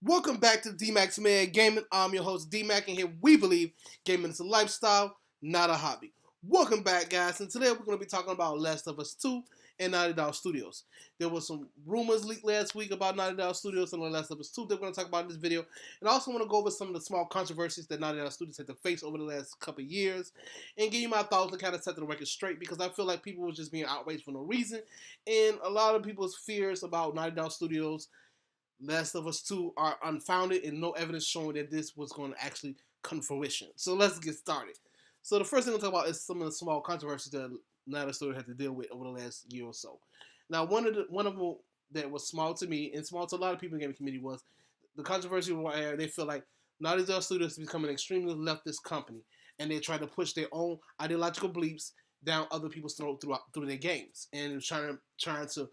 Welcome back to Dmac Mad Gaming. I'm your host Dmac, and here we believe gaming is a lifestyle, not a hobby. Welcome back, guys, and today we're going to be talking about Last of Us 2 and Naughty Dog Studios. There was some rumors leaked last week about Naughty Dog Studios and The Last of Us 2 that we're going to talk about in this video. And I also want to go over some of the small controversies that Naughty Dog Studios had to face over the last couple of years and give you my thoughts and kind of set the record straight, because I feel like people were just being outraged for no reason. And a lot of people's fears about Naughty Dog Studios Last of Us 2 are unfounded and no evidence showing that this was going to actually come to fruition. So let's get started. So the first thing we'll talk about is some of the small controversies that Naughty Dog had to deal with over the last year or so. Now, one of them that was small to me and small to a lot of people in the gaming community was the controversy where they feel like Naughty Dog Studios is becoming an extremely leftist company, and they try to push their own ideological beliefs down other people's throat through their games, and trying to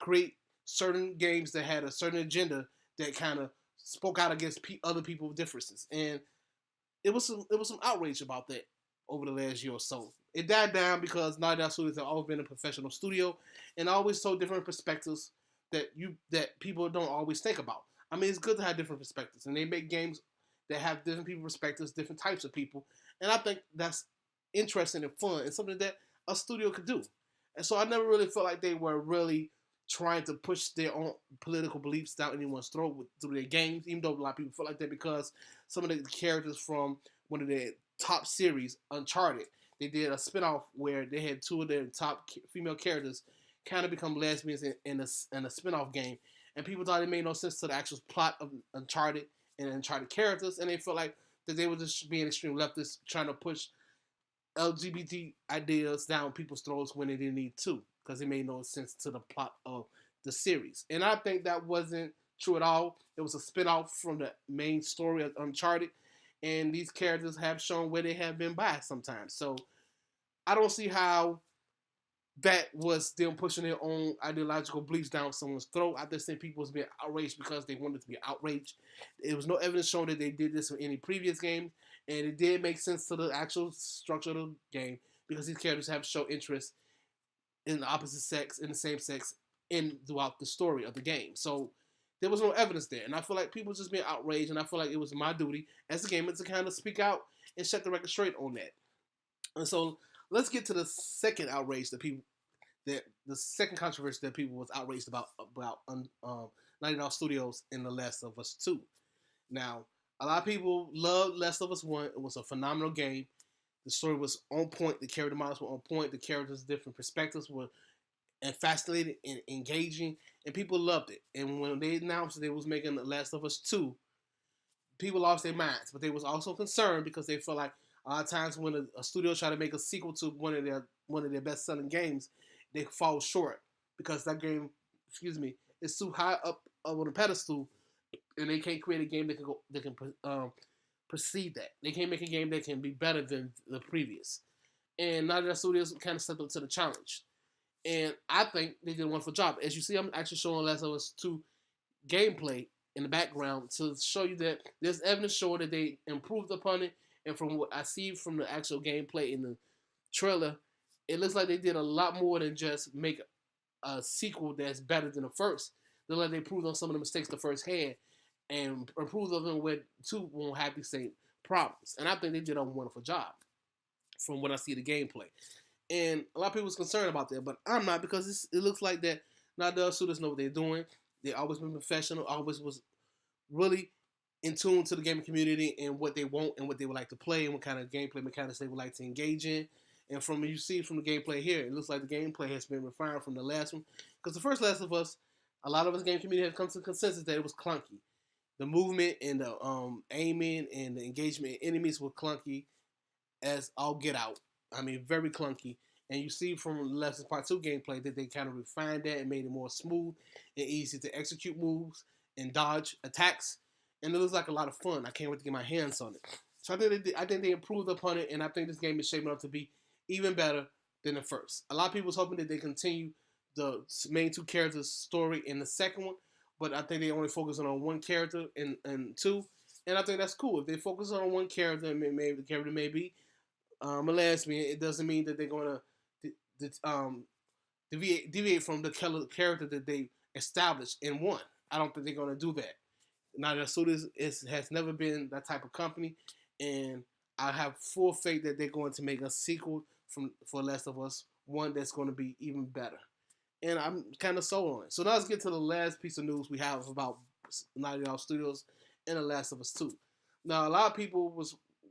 create certain games that had a certain agenda that kind of spoke out against other people's differences, and it was some outrage about that over the last year or so. It died down because Naughty Dog Studios have always been a professional studio and always told different perspectives that people don't always think about. I mean, it's good to have different perspectives, and they make games that have different people perspectives, different types of people, and I think that's interesting and fun and something that a studio could do. And so I never really felt like they were really trying to push their own political beliefs down anyone's throat through their games, even though a lot of people feel like that because some of the characters from one of their top series, Uncharted, they did a spinoff where they had two of their top female characters kind of become lesbians in a spinoff game, and people thought it made no sense to the actual plot of Uncharted and Uncharted characters, and they felt like that they were just being extreme leftists trying to push LGBT ideas down people's throats when they didn't need to, because it made no sense to the plot of the series. And I think that wasn't true at all. It was a spinoff from the main story of Uncharted, and these characters have shown where they have been biased sometimes. So I don't see how that was them pushing their own ideological beliefs down someone's throat. I just think people was being outraged because they wanted to be outraged. There was no evidence showing that they did this in any previous game, and it did make sense to the actual structure of the game because these characters have shown interest in the opposite sex, in the same sex, in throughout the story of the game. So there was no evidence there, and I feel like people just being outraged, and I feel like it was my duty as a gamer to kind of speak out and set the record straight on that. And so let's get to the second outrage that the second controversy that people was outraged about Naughty Dog Studios in The Last of Us 2. Now, a lot of people loved Last of Us 1. It was a phenomenal game. The story was on point. The character models were on point. The characters' different perspectives were fascinating and engaging, and people loved it. And when they announced that they was making The Last of Us 2, people lost their minds. But they was also concerned because they felt like a lot of times when a studio try to make a sequel to one of their best-selling games, they fall short because that game, is too high up on a pedestal, and they can't create a game that can precede that. They can't make a game that can be better than the previous. And Naughty Dog Studios kind of stepped up to the challenge. And I think they did a wonderful job. As you see, I'm actually showing Last of Us 2 gameplay in the background to show you that there's evidence showing that they improved upon it. And from what I see from the actual gameplay in the trailer, it looks like they did a lot more than just make a sequel that's better than the first. They like they improved on some of the mistakes the first had and improved on them where 2 won't have the same problems. And I think they did a wonderful job from what I see the gameplay. And a lot of people was concerned about that, but I'm not, because it looks like that Naughty Dog Studios know what they're doing. They always been professional, always was really in tune to the gaming community and what they want and what they would like to play and what kind of gameplay mechanics they would like to engage in. And from you see from the gameplay here, it looks like the gameplay has been refined from the last one. Because the first Last of Us, a lot of us game community have come to the consensus that it was clunky. The movement and the aiming and the engagement in enemies were clunky as all get out. I mean, very clunky. And you see from Last of Us Part 2 gameplay that they kind of refined that and made it more smooth and easy to execute moves and dodge attacks. And it looks like a lot of fun. I can't wait to get my hands on it. So I think they improved upon it, and I think this game is shaping up to be even better than the first. A lot of people was hoping that they continue the main 2 characters' story in the second one, but I think they only focusing on one character in 2, and I think that's cool. If they focus on one character, maybe the character may be a lesbian, it doesn't mean that they're going to deviate from the character that they established in 1. I don't think they're going to do that. Now the Studios has never been that type of company, and I have full faith that they're going to make a sequel for Last of Us, one that's going to be even better. And I'm kind of sold on it. So now let's get to the last piece of news we have about Naughty Dog Studios and The Last of Us 2. Now, a lot of people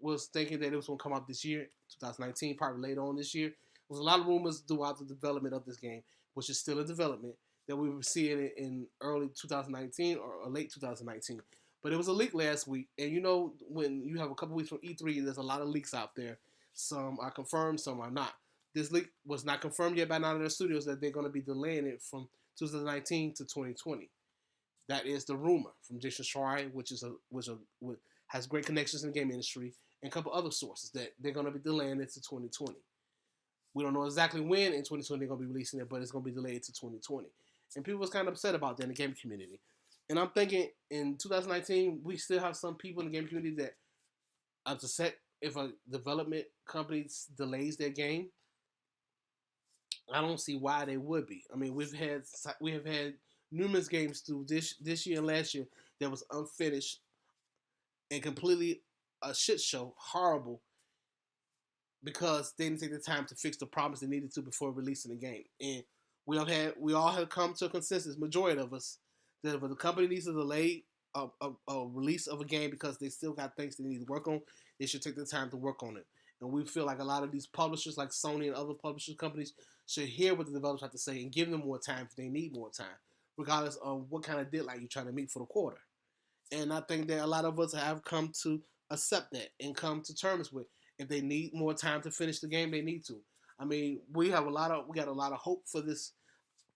was thinking that it was going to come out this year, 2019, probably later on this year. There was a lot of rumors throughout the development of this game, which is still in development, that we were seeing it in early 2019 or late 2019. But it was a leak last week, and you know when you have a couple weeks from E3, there's a lot of leaks out there. Some are confirmed, some are not. This leak was not confirmed yet by none of their studios that they're going to be delaying it from 2019 to 2020. That is the rumor from Jason Schreier, which has great connections in the game industry, and a couple other sources that they're going to be delaying it to 2020. We don't know exactly when in 2020 they're going to be releasing it, but it's going to be delayed to 2020. And people was kind of upset about that in the game community. And I'm thinking in 2019, we still have some people in the game community that are upset if a development company delays their game. I don't see why they would be. I mean, we have had numerous games through this year and last year that was unfinished and completely a shit show, horrible, because they didn't take the time to fix the problems they needed to before releasing the game. And we all have come to a consensus, majority of us, that if the company needs to delay a release of a game because they still got things they need to work on, they should take the time to work on it. And we feel like a lot of these publishers, like Sony and other publishers companies, should hear what the developers have to say and give them more time if they need more time, regardless of what kind of deadline you're trying to meet for the quarter. And I think that a lot of us have come to accept that and come to terms with, if they need more time to finish the game, they need to. I mean, we got a lot of hope for this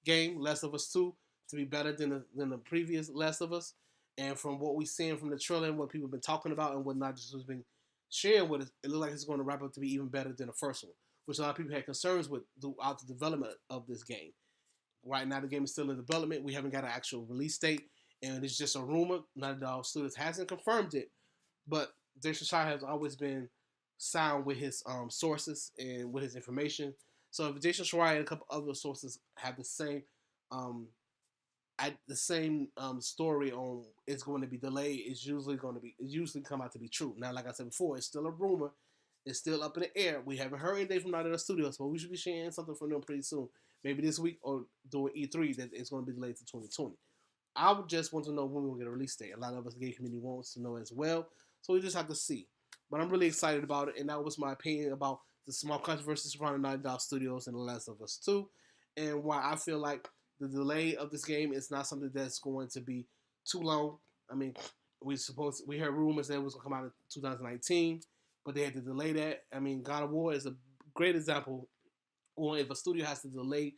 game, Last of Us 2, to be better than the previous Last of Us. And from what we've seen from the trailer and what people have been talking about and what not just has been sharing with us, it looks like it's going to wrap up to be even better than the first one, which a lot of people had concerns with throughout the development of this game. Right now, the game is still in development. We haven't got an actual release date, and it's just a rumor. Naughty Dog Studios hasn't confirmed it, but Jason Schreier has always been sound with his sources and with his information. So if Jason Schreier and a couple other sources have the same story on it's going to be delayed, it's usually come out to be true. Now, like I said before, it's still a rumor. It's still up in the air. We haven't heard anything from Naughty Dog Studios, but we should be sharing something from them pretty soon. Maybe this week or during E3 that it's going to be delayed to 2020. I would just want to know when we'll get a release date. A lot of us, the game community, wants to know as well. So we just have to see. But I'm really excited about it, and that was my opinion about the small controversies surrounding Naughty Dog Studios and The Last of Us 2, and why I feel like the delay of this game is not something that's going to be too long. I mean, we heard rumors that it was going to come out in 2019, but they had to delay that. I mean, God of War is a great example. Or if a studio has to delay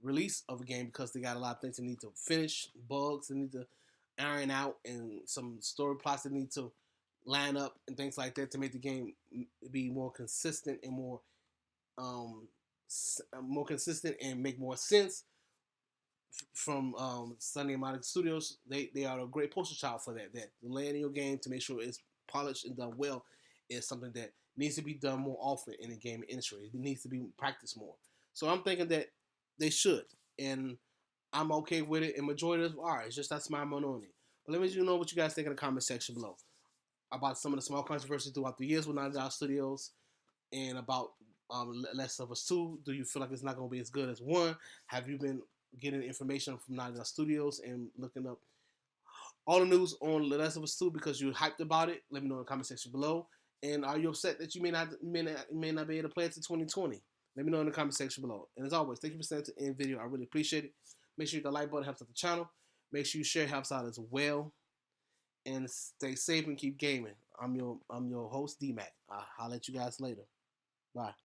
release of a game because they got a lot of things they need to finish, bugs they need to iron out, and some story plots they need to line up and things like that to make the game be more consistent and more consistent and make more sense. From Sunny and Monica Studios, they are a great poster child for that. That delaying your game to make sure it's polished and done well is something that needs to be done more often in the gaming industry. It needs to be practiced more. So I'm thinking that they should, and I'm okay with it. And majority of us are. It's just that's my minority. But let me know what you guys think in the comment section below about some of the small controversies throughout the years with Naughty Dog Studios, and about Last of Us 2. Do you feel like it's not going to be as good as 1? Have you been getting information from Naughty Dog Studios and looking up all the news on The Last of Us 2 because you're hyped about it? Let me know in the comment section below. And are you upset that you may not be able to play it to 2020? Let me know in the comment section below. And as always, thank you for staying to the end video. I really appreciate it. Make sure you hit the like button, helps out the channel. Make sure you share, helps out as well. And stay safe and keep gaming. I'm your host, Dmac. I'll holler at you guys later. Bye.